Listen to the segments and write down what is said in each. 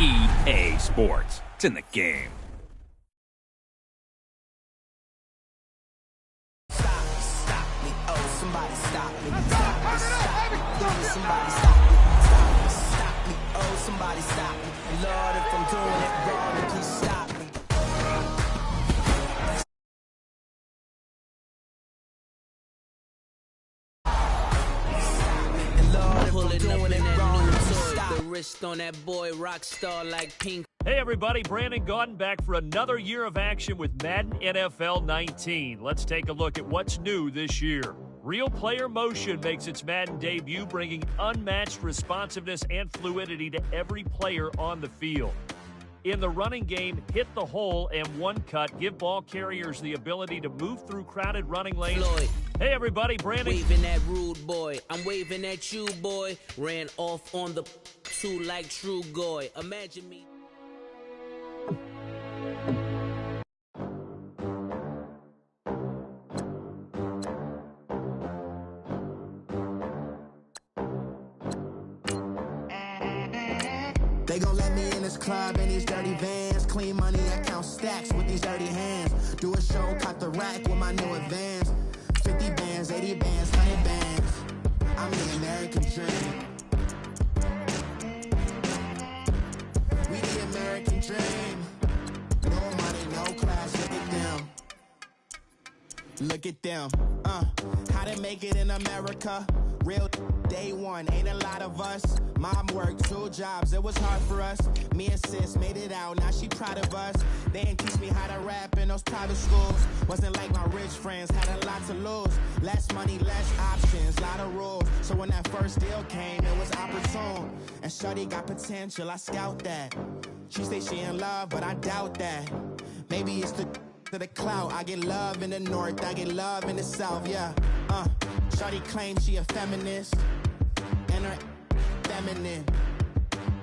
EA Sports. It's in the game. Stop me, oh, somebody stop me. Stop me, somebody stop me. Stop me, oh, somebody stop me. Lord, if I'm doing it wrong, then please stop me. Pulling up in that new toy, the wrist on that boy, rock star like Pink. Hey everybody, Brandon Gaudin back for another year of action with Madden NFL 19. Let's take a look at what's new this year. Real player motion makes its Madden debut, bringing unmatched responsiveness and fluidity to every player on the field. In the running game, hit the hole and one cut give ball carriers the ability to move through crowded running lanes. Floyd. Hey everybody, Brandon. Waving at rude boy, I'm waving at you boy. Ran off on the two like true goy. Imagine me. They gon' let me in this club in these dirty vans. Clean money, I count stacks with these dirty hands. Do a show, caught the rack with my new advance. 50 bands, 80 bands, 100 bands. I'm the American dream. We the American dream. No money, no class, look at them. Look at them, how to make it in America. Real day one, ain't a lot of us. Mom worked 2 jobs, it was hard for us. Me and sis made it out, now she proud of us. They didn't teach me how to rap in those private schools. Wasn't like my rich friends, had a lot to lose. Less money, less options, lot of rules. So when that first deal came, it was opportune. And shorty got potential, I scout that. She say she in love, but I doubt that. Maybe it's to the clout. I get love in the north, I get love in the south, yeah. Shorty claims she a feminist, and her feminine.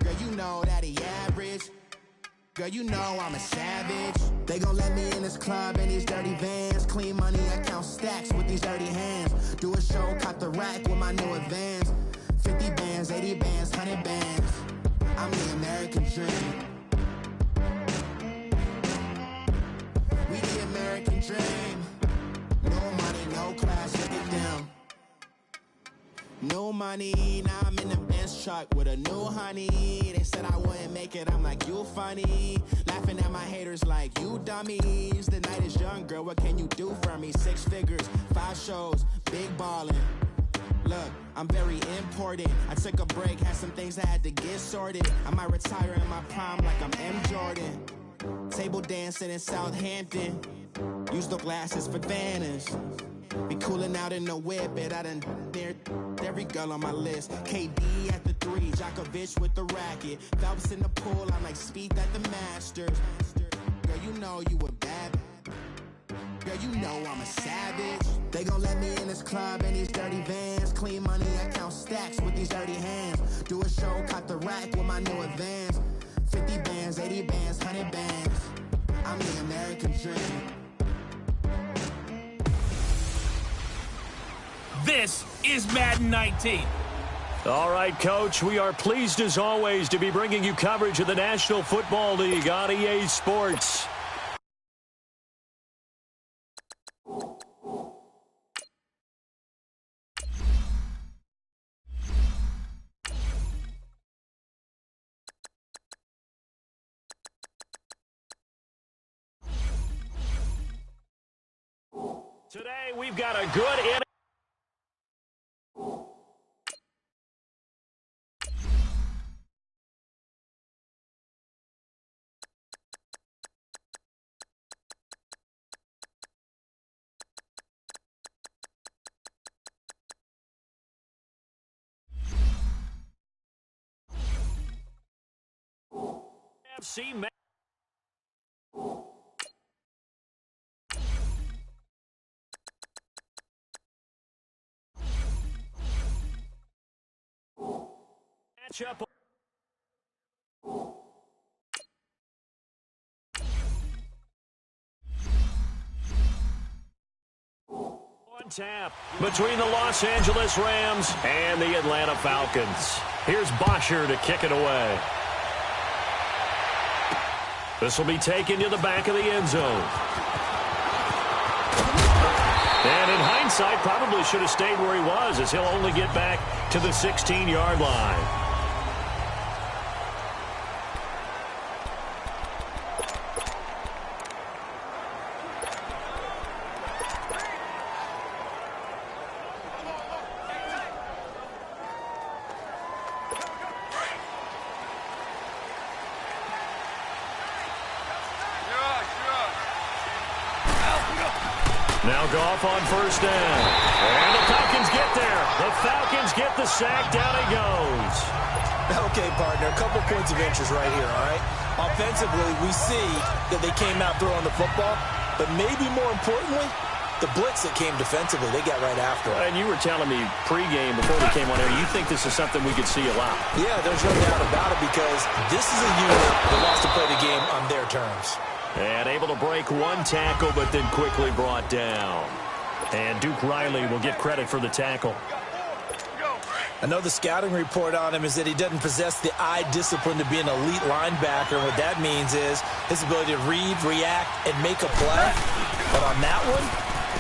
Girl, you know that he average. Girl, you know I'm a savage. They gon' let me in this club in these dirty vans. Clean money, I count stacks with these dirty hands. Do a show, caught the rack with my new advance. 50 bands, 80 bands, 100 bands. I'm the American dream. We the American dream. No money, no class, look at them. No money, now I'm in the Benz truck with a new honey. They said I wouldn't make it, I'm like, you funny. Laughing at my haters like, you dummies. The night is young, girl, what can you do for me? 6 figures, 5 shows, big ballin'. Look, I'm very important. I took a break, had some things I had to get sorted. I might retire in my prime like I'm M. Jordan. Table dancing in Southampton. Use the glasses for Vannas. Be cooling out in the whip, but I done near every girl on my list. KD at the 3, Djokovic with the racket. Phelps in the pool, I'm like Speed at the Masters. Girl, you know you a bad. Girl, you know I'm a savage. They gon' let me in this club in these dirty vans. Clean money, I count stacks with these dirty hands. Do a show, caught the rack with my new advance. 50 bands, 80 bands, 100 bands. I'm the American dream. This is Madden 19. All right, Coach, we are pleased as always to be bringing you coverage of the National Football League on EA Sports. Today, we've got a good NFC match. Matchup. On tap between the Los Angeles Rams and the Atlanta Falcons. Here's Bosher to kick it away. This will be taken to the back of the end zone. And in hindsight, probably should have stayed where he was, as he'll only get back to the 16-yard line. Now Goff on first down. And the Falcons get there. The Falcons get the sack. Down he goes. Okay, partner, a couple points of interest right here, all right? Offensively, we see that they came out throwing the football, but maybe more importantly, the blitz that came defensively, they got right after it. And you were telling me pregame before we came on air, you think this is something we could see a lot. Yeah, there's no doubt about it, because this is a unit that wants to play the game on their terms. And able to break one tackle, but then quickly brought down. And Duke Riley will get credit for the tackle. I know the scouting report on him is that he doesn't possess the eye discipline to be an elite linebacker. And what that means is his ability to read, react, and make a play. But on that one,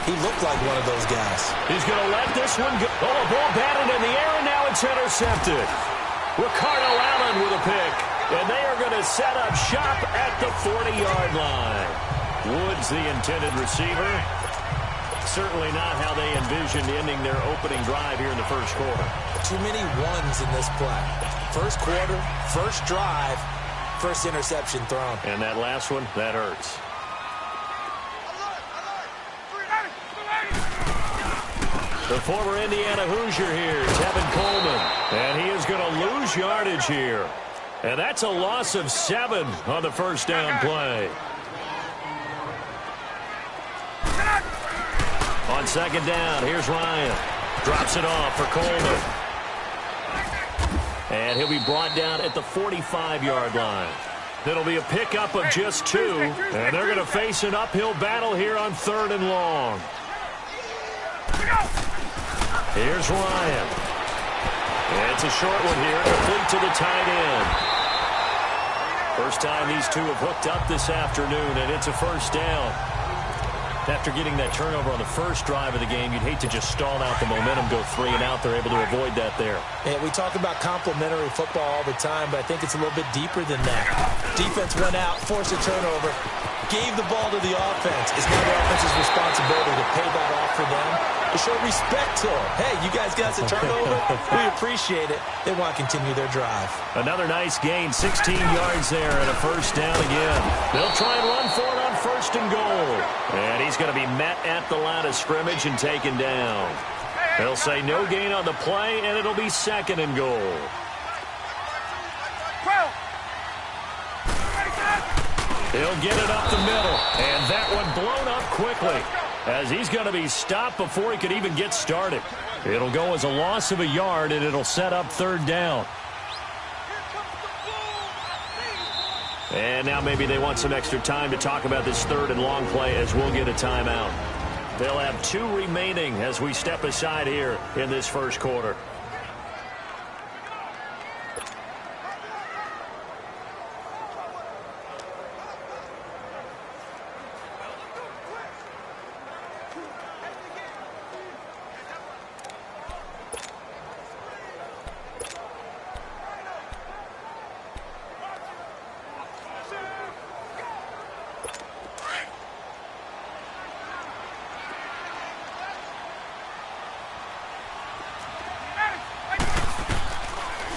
he looked like one of those guys. He's going to let this one go. Oh, a ball batted in the air, and now it's intercepted. Ricardo Allen with a pick. And they are going to set up shop at the 40-yard line. Woods, the intended receiver. Certainly not how they envisioned ending their opening drive here in the first quarter. Too many ones in this play. First quarter, first drive, first interception thrown. And that last one, that hurts. The former Indiana Hoosier here, Tevin Coleman. And he is going to lose yardage here. And that's a loss of 7 on the first down play. On second down, here's Ryan. Drops it off for Coleman. And he'll be brought down at the 45-yard line. It'll be a pickup of just 2. And they're going to face an uphill battle here on 3rd and long. Here's Ryan. It's a short one here, complete to the tight end. First time these two have hooked up this afternoon, and it's a first down. After getting that turnover on the first drive of the game, you'd hate to just stall out the momentum, go 3 and out. They're able to avoid that there. Yeah, we talk about complementary football all the time, but I think it's a little bit deeper than that. Defense went out, forced a turnover, gave the ball to the offense. It's now the offense's responsibility to pay that off for them, to show respect to them. Hey, you guys got us a turnover. We appreciate it. They want to continue their drive. Another nice gain, 16 yards there, and a first down again. They'll try and run for it on 1st and goal. And he's going to be met at the line of scrimmage and taken down. They'll say no gain on the play, and it'll be 2nd and goal. He'll get it up the middle, and that one blown up quickly, as he's going to be stopped before he could even get started. It'll go as a loss of a yard, and it'll set up 3rd down. And now maybe they want some extra time to talk about this 3rd and long play, as we'll get a timeout. They'll have 2 remaining as we step aside here in this first quarter.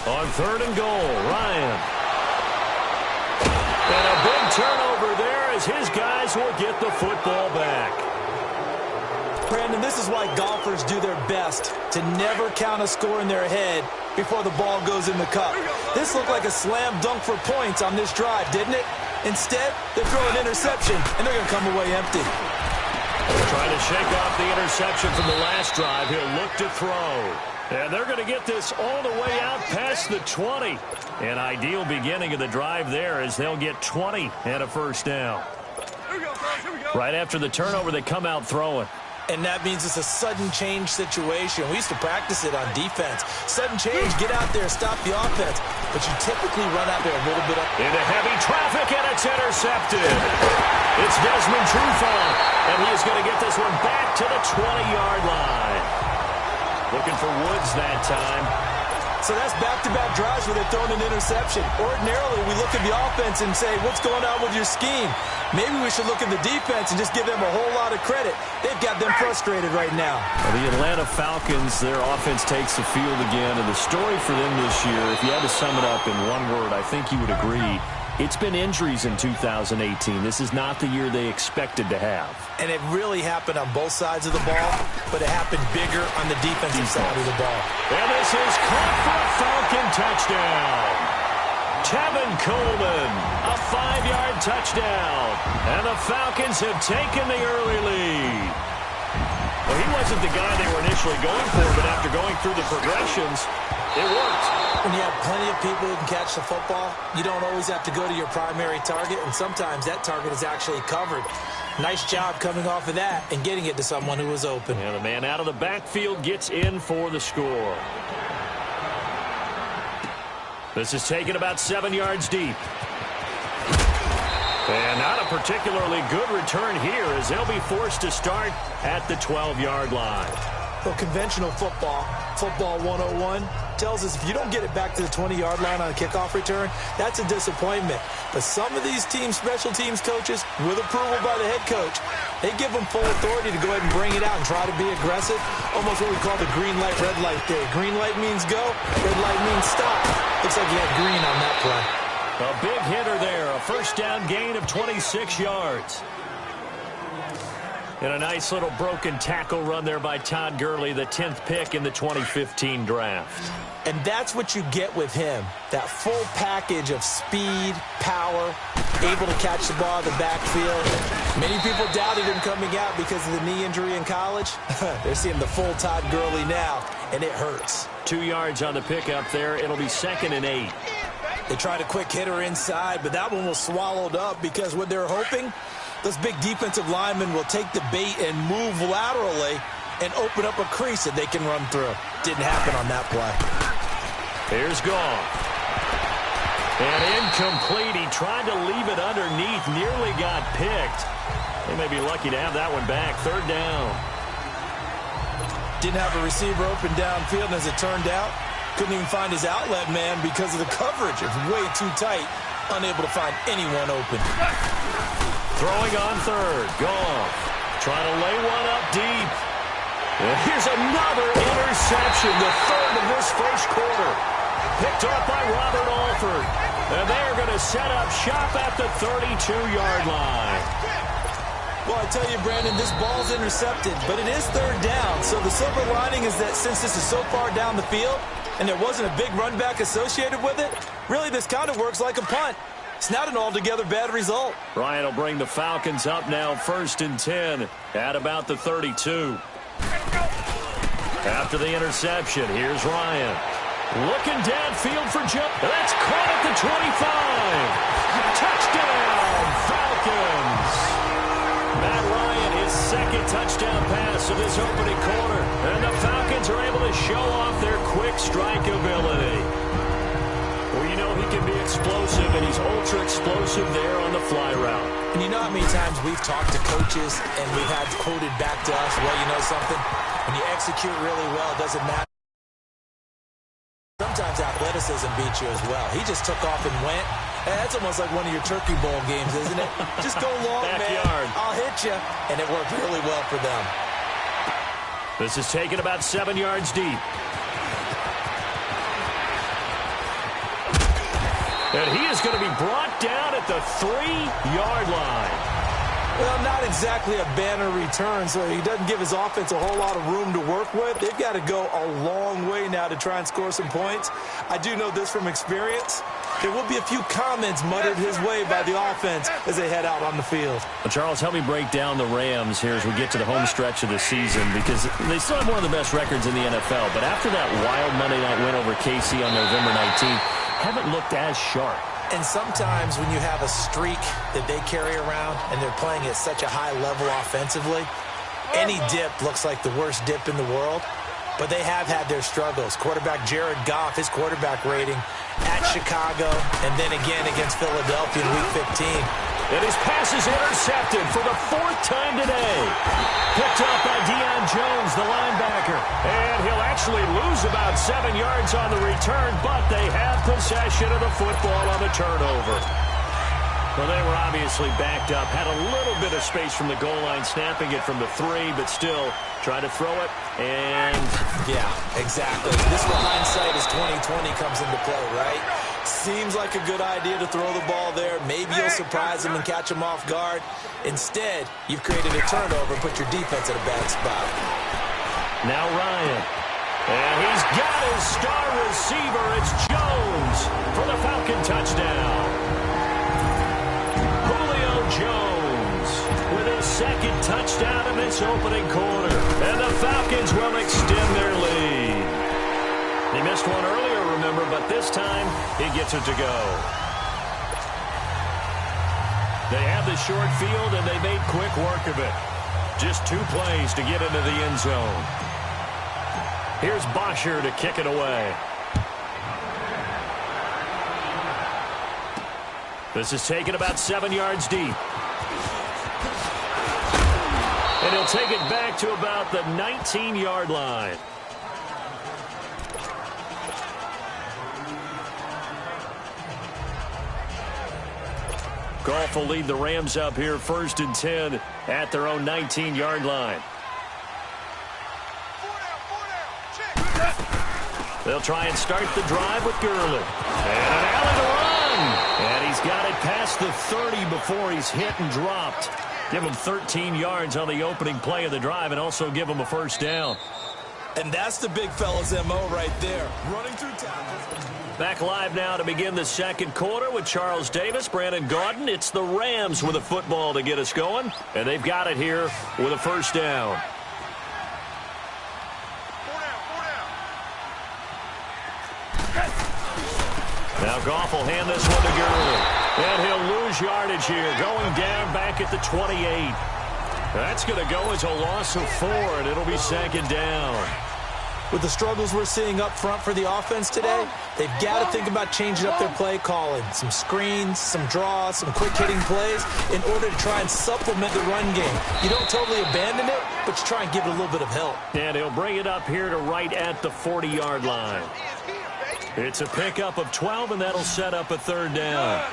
On 3rd and goal, Ryan. And a big turnover there as his guys will get the football back. Brandon, this is why golfers do their best to never count a score in their head before the ball goes in the cup. This looked like a slam dunk for points on this drive, didn't it? Instead, they throw an interception, and they're going to come away empty. Trying to shake off the interception from the last drive. He'll look to throw. And they're going to get this all the way out past the 20. An ideal beginning of the drive there as they'll get 20 and a first down. Right after the turnover, they come out throwing. And that means it's a sudden change situation. We used to practice it on defense. Sudden change, get out there, stop the offense. but you typically run out there a little bit up. Into heavy traffic, and it's intercepted. It's Desmond Trufant, and he is going to get this one back to the 20-yard line. Looking for Woods that time. So that's back-to-back drives where they're throwing an interception. Ordinarily, we look at the offense and say, what's going on with your scheme? Maybe we should look at the defense and just give them a whole lot of credit. They've got them frustrated right now. Well, the Atlanta Falcons, their offense takes the field again. And the story for them this year, if you had to sum it up in one word, I think you would agree, it's been injuries in 2018. This is not the year they expected to have. And it really happened on both sides of the ball, but it happened bigger on the defensive side of the ball. And this is caught for a Falcon touchdown. Tevin Coleman, a 5-yard touchdown. And the Falcons have taken the early lead. Well, he wasn't the guy they were initially going for, but after going through the progressions, it worked. When you have plenty of people who can catch the football, you don't always have to go to your primary target, and sometimes that target is actually covered. Nice job coming off of that and getting it to someone who was open. And the man out of the backfield gets in for the score. This is taken about 7 yards deep. And not a particularly good return here as they'll be forced to start at the 12-yard line. Well, conventional football 101, tells us if you don't get it back to the 20-yard line on a kickoff return, that's a disappointment. But some of these team special teams coaches, with approval by the head coach, they give them full authority to go ahead and bring it out and try to be aggressive. Almost what we call the green light, red light day. Green light means go, red light means stop. Looks like you had green on that play. A big hitter there, a first down gain of 26 yards. And a nice little broken tackle run there by Todd Gurley, the 10th pick in the 2015 draft. And that's what you get with him, that full package of speed, power, able to catch the ball in the backfield. Many people doubted him coming out because of the knee injury in college. They're seeing the full Todd Gurley now, and it hurts. 2 yards on the pickup there. It'll be 2nd and 8. They tried a quick hitter inside, but that one was swallowed up because what they're hoping, those big defensive linemen will take the bait and move laterally and open up a crease that they can run through. Didn't happen on that play. Here's Goff. And incomplete. He tried to leave it underneath. Nearly got picked. They may be lucky to have that one back. 3rd down. Didn't have a receiver open downfield, and as it turned out, couldn't even find his outlet man because of the coverage. It's way too tight. Unable to find anyone open. Throwing on 3rd. Goff. Trying to lay one up deep. And here's another interception, the 3rd of this first quarter. Picked off by Robert Alford. And they are going to set up shop at the 32-yard line. Well, I tell you, Brandon, this ball's intercepted, but it is 3rd down. So the silver lining is that since this is so far down the field and there wasn't a big run back associated with it, really this kind of works like a punt. It's not an altogether bad result. Ryan will bring the Falcons up now 1st and 10 at about the 32. After the interception, here's Ryan. Looking downfield for Joe. That's caught at the 25. Touchdown, Falcons. Matt Ryan, his 2nd touchdown pass of this opening quarter. And the Falcons are able to show off their quick strike ability. Well, you know he can be explosive, and he's ultra-explosive there on the fly route. And you know how many times we've talked to coaches and we've had quoted back to us, well, you know something? When you execute really well, it doesn't matter. Sometimes athleticism beats you as well. He just took off and went. And that's almost like one of your Turkey Bowl games, isn't it? Just go long, Backyard. man. I'll hit you. And it worked really well for them. This is taken about 7 yards deep. And he is going to be brought down at the 3-yard line. Well, not exactly a banner return, so he doesn't give his offense a whole lot of room to work with. They've got to go a long way now to try and score some points. I do know this from experience. There will be a few comments muttered his way by the offense as they head out on the field. Well, Charles, help me break down the Rams here as we get to the home stretch of the season, because they still have one of the best records in the NFL. But after that wild Monday night win over KC on November 19th, haven't looked as sharp. And sometimes when you have a streak that they carry around and they're playing at such a high level offensively, any dip looks like the worst dip in the world. but they have had their struggles. Quarterback Jared Goff, his quarterback rating at Chicago, and then again against Philadelphia in Week 15. And his pass is intercepted for the 4th time today. Picked up by Deion Jones, the linebacker. And he'll actually lose about 7 yards on the return, but they have possession of the football on the turnover. Well, they were obviously backed up, had a little bit of space from the goal line, snapping it from the 3, but still trying to throw it, and... Yeah, exactly. This is where hindsight is 20/20 comes into play, right? Seems like a good idea to throw the ball there. Maybe you'll surprise them and catch them off guard. Instead, you've created a turnover and put your defense in a bad spot. Now Ryan. And he's got his star receiver. It's Jones for the Falcon touchdown. Jones with his 2nd touchdown in this opening quarter. And the Falcons will extend their lead. They missed one earlier, remember, but this time he gets it to go. They have the short field, and they made quick work of it. Just 2 plays to get into the end zone. Here's Bosher to kick it away. This is taken about 7 yards deep. And he'll take it back to about the 19-yard line. Goff will lead the Rams up here 1st and 10 at their own 19-yard line. They'll try and start the drive with Gurley. And an alley to run. And he's got it past the 30 before he's hit and dropped. Give him 13 yards on the opening play of the drive and also give him a 1st down. And that's the big fella's MO right there. Running through tackles. Back live now to begin the 2nd quarter with Charles Davis, Brandon Gaudin. It's the Rams with a football to get us going. And they've got it here with a 1st down. Now Goff will hand this one to Gurley. And he'll lose yardage here, going down back at the 28. That's going to go as a loss of 4, and it'll be 2nd down. With the struggles we're seeing up front for the offense today, they've got to think about changing up their play calling. Some screens, some draws, some quick-hitting plays in order to try and supplement the run game. You don't totally abandon it, but you try and give it a little bit of help. And he'll bring it up here to right at the 40-yard line. It's a pickup of 12, and that'll set up a 3rd down.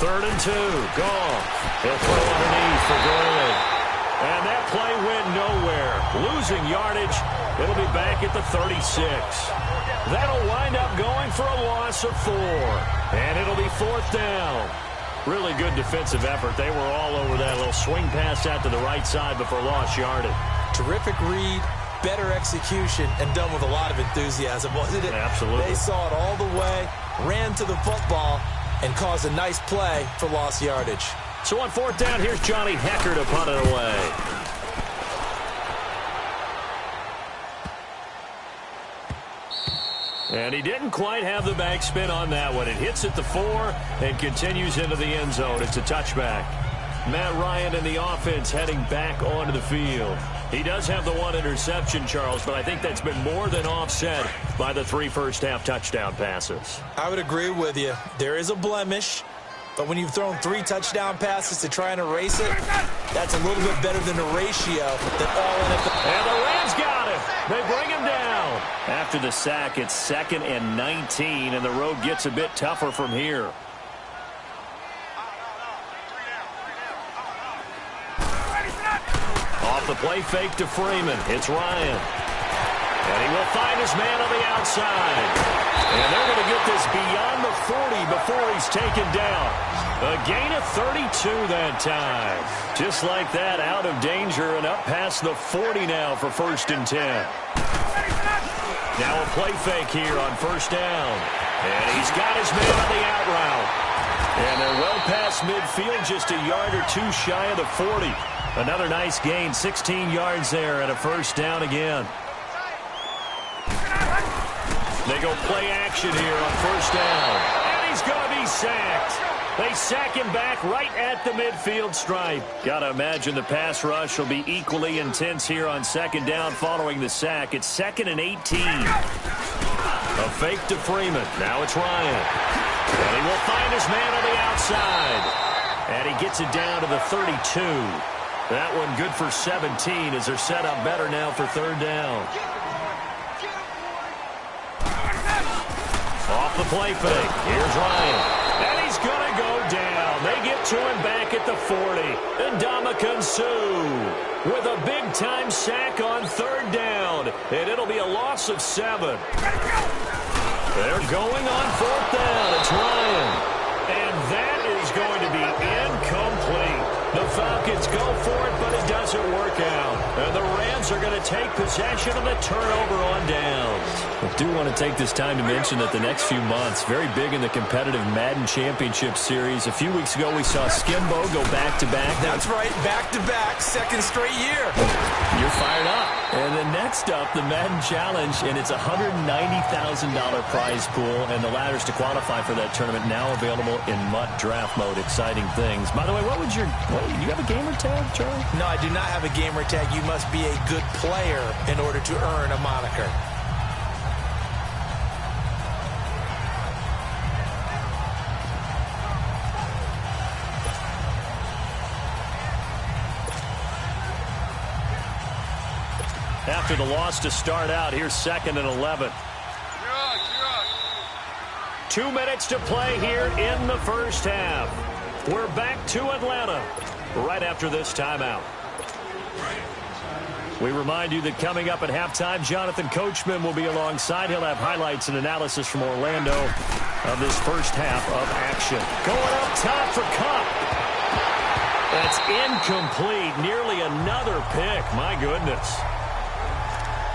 Third and 2. Goff. He'll throw underneath for Gurley. And that play went nowhere. Losing yardage. It'll be back at the 36. That'll wind up going for a loss of 4. And it'll be 4th down. Really good defensive effort. They were all over that little swing pass out to the right side before lost yardage. Terrific read, better execution, and done with a lot of enthusiasm, wasn't it? Absolutely. They saw it all the way, ran to the football, and caused a nice play for lost yardage. So on 4th down, here's Johnny Hecker to punt it away. And he didn't quite have the backspin on that one. It hits at the 4 and continues into the end zone. It's a touchback. Matt Ryan and the offense heading back onto the field. He does have the 1 interception, Charles, but I think that's been more than offset by the 3 first-half touchdown passes. I would agree with you. There is a blemish, but when you've thrown 3 touchdown passes to try and erase it, that's a little bit better than a ratio that all NFL. And the Rams got it. They bring him down. After the sack, it's 2nd and 19, and the road gets a bit tougher from here. Off the play fake to Freeman. It's Ryan. And he will find his man on the outside. And they're going to get this beyond the 40 before he's taken down. A gain of 32 that time. Just like that, out of danger and up past the 40 now for 1st and 10. Now a play fake here on 1st down. And he's got his man on the out route. And they're well past midfield, just a yard or 2 shy of the 40. Another nice gain, 16 yards there, and a 1st down again. They go play action here on 1st down. And he's going to be sacked. They sack him back right at the midfield stripe. Got to imagine the pass rush will be equally intense here on second down following the sack. It's 2nd and 18. A fake to Freeman. Now it's Ryan. And he will find his man on the outside. And he gets it down to the 32. That one good for 17 as they're set up better now for third down. Off the play fake. Here's Ryan. And he's going to go down. They get to him back at the 40. And Ndamukong Suh with a big-time sack on third down. And it'll be a loss of 7. They're going on fourth down. It's Ryan. And that is going to be incomplete. The Falcons go for it, but it doesn't work out. And the Rams are going to take possession of the turnover on downs. I do want to take this time to mention that the next few months, very big in the competitive Madden Championship Series. A few weeks ago, we saw Skimbo go back-to-back. That's right, back-to-back, second straight year. You're fired up. And then next up, the Madden Challenge, and it's a $190,000 prize pool, and the ladders to qualify for that tournament now available in MUT draft mode. Exciting things. By the way, you have a gamer tag, Charlie? No, I do not have a gamer tag. You must be a good player in order to earn a moniker. After the loss to start out, here's 2nd and 11. 2 minutes to play here in the first half. We're back to Atlanta right after this timeout. We remind you that coming up at halftime, Jonathan Coachman will be alongside. He'll have highlights and analysis from Orlando of this first half of action. Going up top for Cup. That's incomplete. Nearly another pick. My goodness.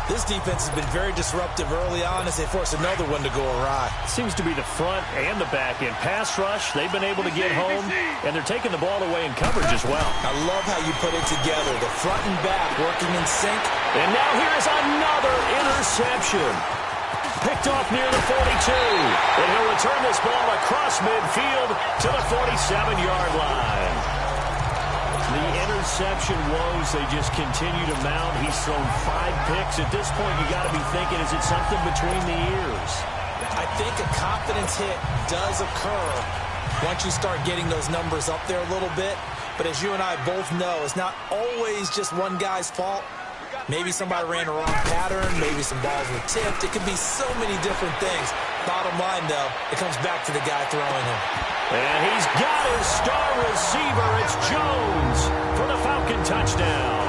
This defense has been very disruptive early on as they force another one to go awry. Seems to be the front and the back end. Pass rush, they've been able to get home, and they're taking the ball away in coverage as well. I love how you put it together. The front and back working in sync. And now here's another interception. Picked off near the 42. And he'll return this ball across midfield to the 47-yard line. The interception woes, they just continue to mount. He's thrown 5 picks. At this point, you got to be thinking, is it something between the ears? I think a confidence hit does occur once you start getting those numbers up there a little bit. But as you and I both know, it's not always just one guy's fault. Maybe somebody ran a wrong pattern. Maybe some balls were tipped. It could be so many different things. Bottom line, though, it comes back to the guy throwing him. And he's got his star receiver. It's Jones for the Falcon touchdown.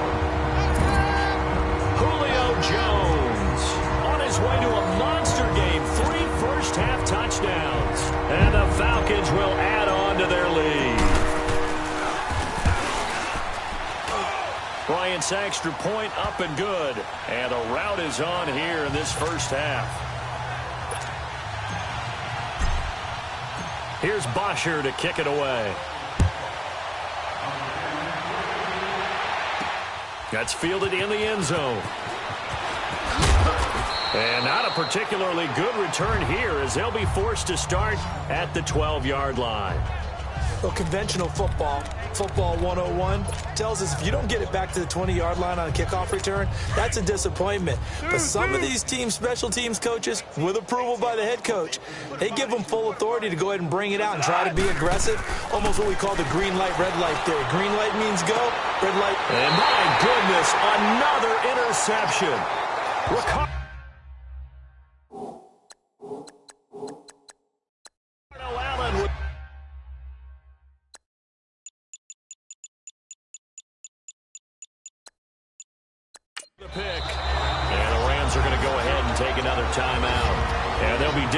Julio Jones on his way to a monster game. 3 first-half touchdowns. And the Falcons will add on to their lead. Bryant's extra point up and good. And a rout is on here in this first half. Here's Bosher to kick it away. That's fielded in the end zone. And not a particularly good return here as they'll be forced to start at the 12-yard line. Well, conventional football 101, tells us if you don't get it back to the 20-yard line on a kickoff return, that's a disappointment. But some of these teams, special teams coaches, with approval by the head coach, they give them full authority to go ahead and bring it out and try to be aggressive. Almost what we call the green light, red light theory. Green light means go, red light. And my goodness, another interception. The pick. And the Rams are going to go ahead and take another timeout. And they'll be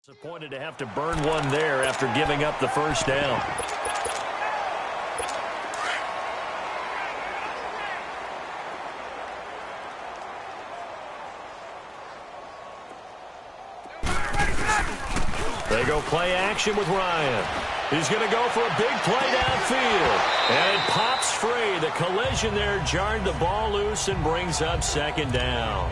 Disappointed to have to burn one there after giving up the first down. They go play action with Ryan. He's going to go for a big play downfield. And it pops free. The collision there jarred the ball loose and brings up second down.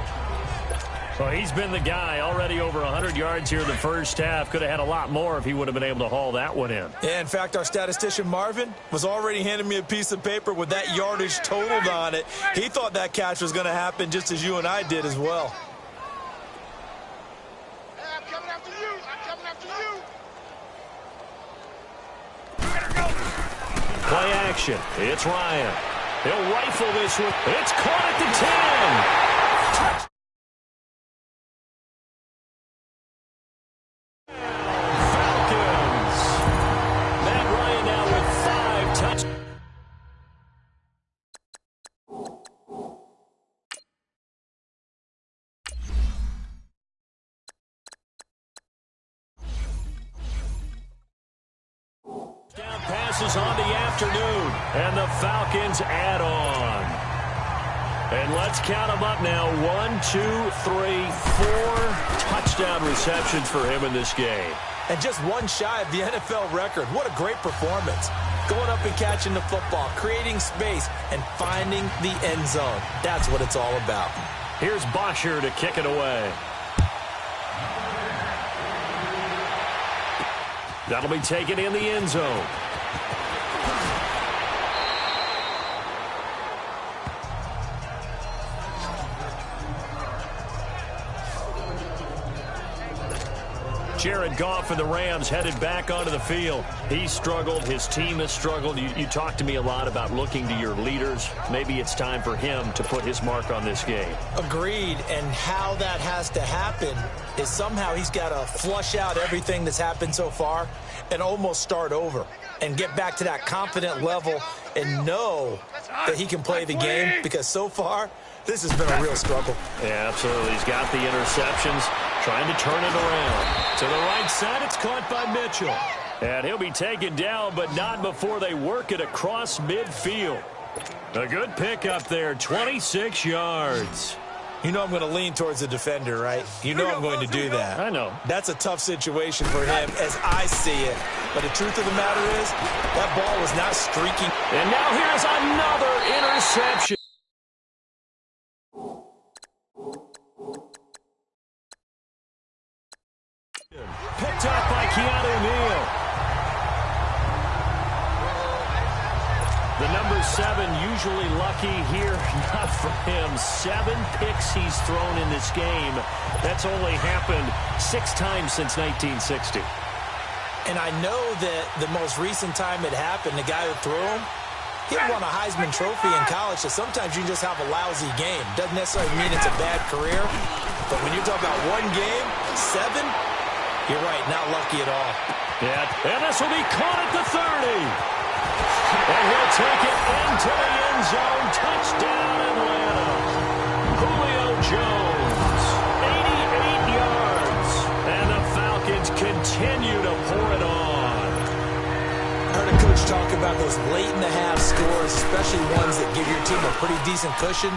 Well, he's been the guy already over 100 yards here in the first half. Could have had a lot more if he would have been able to haul that one in. Yeah, in fact, our statistician Marvin was already handing me a piece of paper with that yardage totaled on it. He thought that catch was going to happen just as you and I did as well. Hey, I'm coming after you. I'm coming after you. Play action. It's Ryan. He'll rifle this one. It's caught at the 10. Passes on the afternoon, and the Falcons add on. And let's count them up now. 1, 2, 3, 4 touchdown receptions for him in this game. And just one shy of the NFL record. What a great performance. Going up and catching the football, creating space, and finding the end zone. That's what it's all about. Here's Bosher to kick it away. That'll be taken in the end zone. Jared Goff and the Rams headed back onto the field. He struggled. His team has struggled. You talked to me a lot about looking to your leaders. Maybe it's time for him to put his mark on this game. Agreed. And how that has to happen is somehow he's got to flush out everything that's happened so far and almost start over and get back to that confident level and know that he can play the game, because so far this has been a real struggle. Yeah, absolutely. He's got the interceptions, trying to turn it around. To the right side, it's caught by Mitchell. And he'll be taken down, but not before they work it across midfield. A good pickup there, 26 yards. You know I'm going to lean towards the defender, right? You know I'm going to do that. I know. That's a tough situation for him as I see it. But the truth of the matter is, that ball was not streaking. And now here's another interception. Picked up by Keanu Neal. The number 7 usually lucky here. Not for him. 7 picks he's thrown in this game. That's only happened 6 times since 1960. And I know that the most recent time it happened, the guy who threw him, he won a Heisman Trophy in college, so sometimes you just have a lousy game. Doesn't necessarily mean it's a bad career. But when you're talking about one game, 7, you're right, not lucky at all. Yeah, and this will be caught at the 30. And he'll take it into the end zone. Touchdown, Atlanta. Julio Jones, 88 yards. And the Falcons continue to pour it on. I heard a coach talk about those late-in-the-half scores, especially ones that give your team a pretty decent cushion.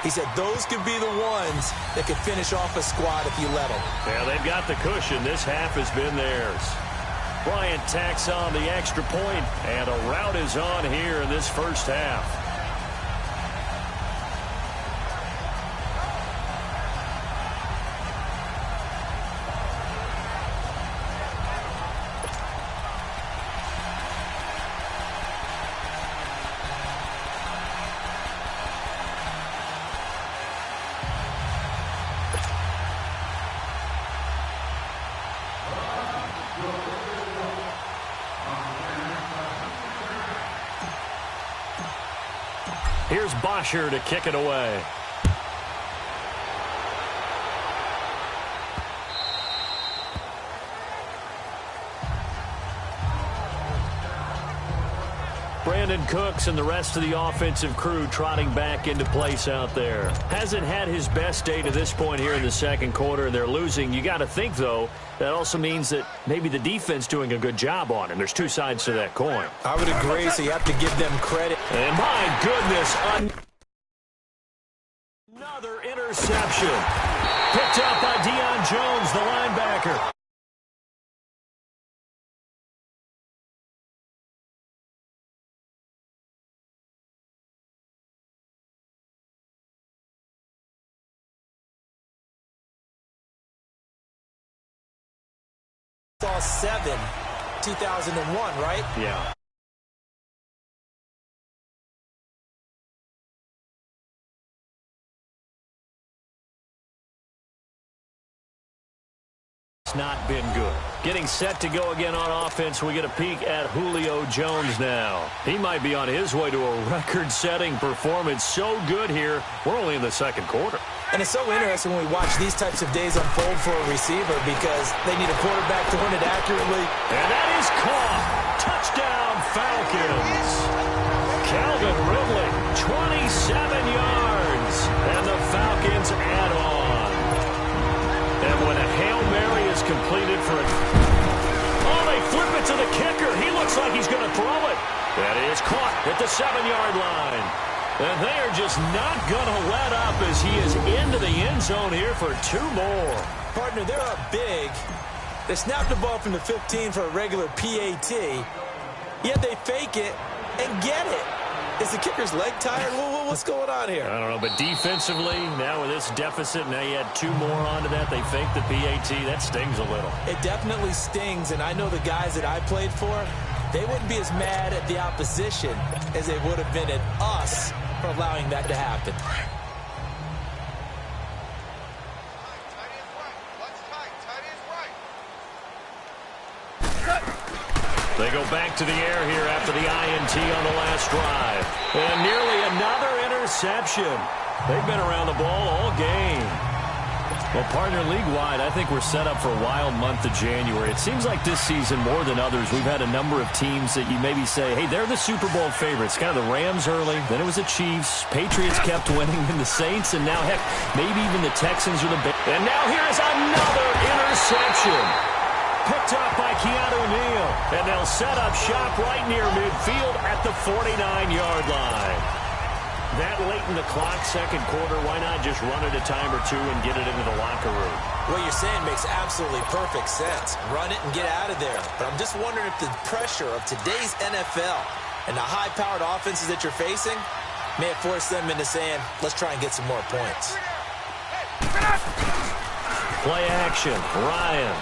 He said those could be the ones that could finish off a squad if you let them. Yeah, they've got the cushion. This half has been theirs. Bryant tacks on the extra point, and a rout is on here in this first half. Here's Bosher to kick it away. Brandon Cooks and the rest of the offensive crew trotting back into place out there. Hasn't had his best day to this point here in the second quarter, and they're losing. You got to think, though, that also means that maybe the defense doing a good job on him. There's two sides to that coin. I would agree, so you have to give them credit. And my goodness, another interception. Picked up by Deion Jones, the linebacker. All 7, 2001, right? Yeah. It's not been good. Getting set to go again on offense, we get a peek at Julio Jones now. He might be on his way to a record-setting performance. So good here. We're only in the second quarter. And it's so interesting when we watch these types of days unfold for a receiver because they need a quarterback to run it accurately. And that is caught. Touchdown, Falcons. Calvin Ridley, 27 yards. And the Falcons add on. And when a Hail Mary is completed for a... Oh, they flip it to the kicker. He looks like he's going to throw it. That is caught at the 7-yard line. And they are just not going to let up as he is into the end zone here for 2 more. Partner, they're up big. They snapped the ball from the 15 for a regular PAT, yet they fake it and get it. Is the kicker's leg tired? What's going on here? I don't know, but defensively, now with this deficit, now you add 2 more onto that. They fake the PAT. That stings a little. It definitely stings, and I know the guys that I played for, they wouldn't be as mad at the opposition as they would have been at us for allowing that to happen. They go back to the air here after the INT on the last drive. And nearly another interception. They've been around the ball all game. Well, partner, league-wide, I think we're set up for a wild month of January. It seems like this season, more than others, we've had a number of teams that you maybe say, hey, they're the Super Bowl favorites. Kind of the Rams early, then it was the Chiefs. Patriots kept winning, and the Saints, and now, heck, maybe even the Texans or the Bears. And now here is another interception. Picked up by Keanu Neal. And they'll set up shop right near midfield at the 49-yard line. That late in the clock, second quarter, why not just run it a time or 2 and get it into the locker room? What you're saying makes absolutely perfect sense. Run it and get out of there. But I'm just wondering if the pressure of today's NFL and the high-powered offenses that you're facing may have forced them into saying, let's try and get some more points. Play action. Ryan.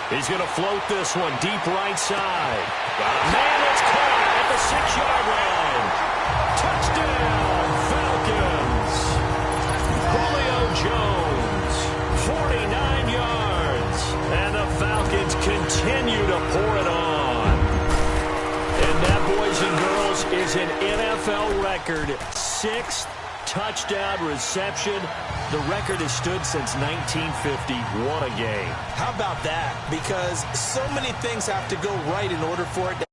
He's going to float this one deep right side. Got a man that's caught at the 6-yard line. Touchdown, Falcons. Julio Jones, 49 yards. And the Falcons continue to pour it on. And that, boys and girls, is an NFL record 6th touchdown reception. The record has stood since 1950. What a game. How about that? Because so many things have to go right in order for it to